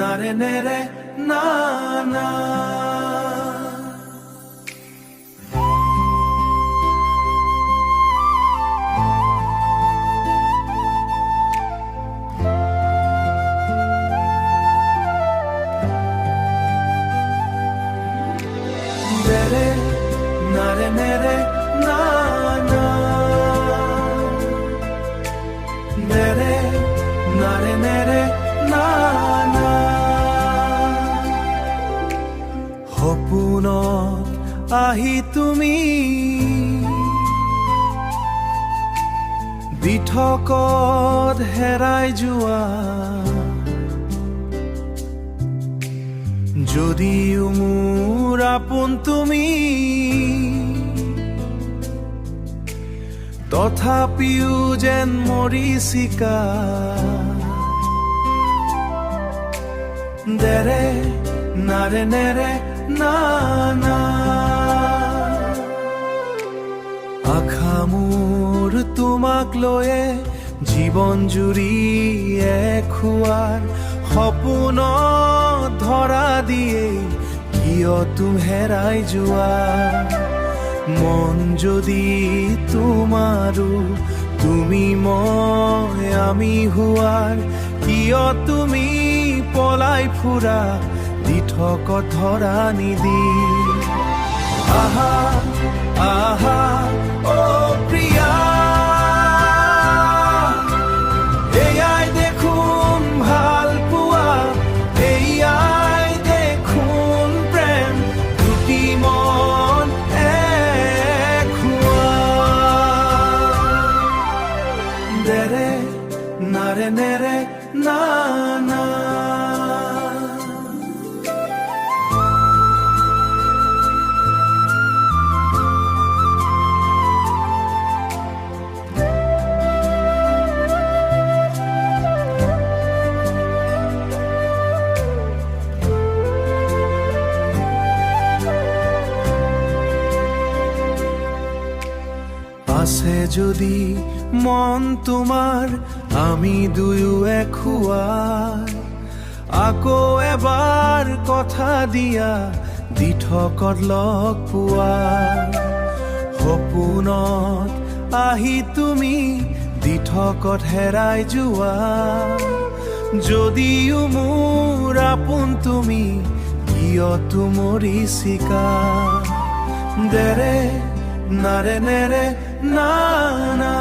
নাৰে নেৰে না না ৰে নাৰে নেৰে না না ৰে নাৰে নেৰে না না সপোনত আহি তুমি বিঠকত হেৰাই যোৱা যদিও মোৰ আপোন তুমি তথাপিও যেন মৰিচিকা দেৰে নাৰে নেৰে না না আশা মোৰ তোমাক লৈয়ে জীৱন জুৰি খোৱাৰ সপোনত ধৰা দিয়ে কিয় তুমি হেৰাই যোৱা মন যদি তোমাৰো তুমি মই আমি হোৱাৰ কিয় তুমি পলাই ফুৰা দিঠকত ধৰা নিদি আহা আহা অ প্ৰিয়া এয়াই দেখোন ভাল পোৱা এয়াই দেখোন প্ৰেম দুটি মন এক হোৱা দেৰে নাৰে নেৰে না না আছে যদি মন তোমাৰ আমি দুয়ো এক হোৱাৰ আকৌ এবাৰ কথা দিয়া দিঠকত লগ পোৱা সপোনত আহি তুমি দিঠকত হেৰাই যোৱা যদিও মোৰ আপোন তুমি কিয় মৰিচিকা দেৰে নাৰে নেৰে না না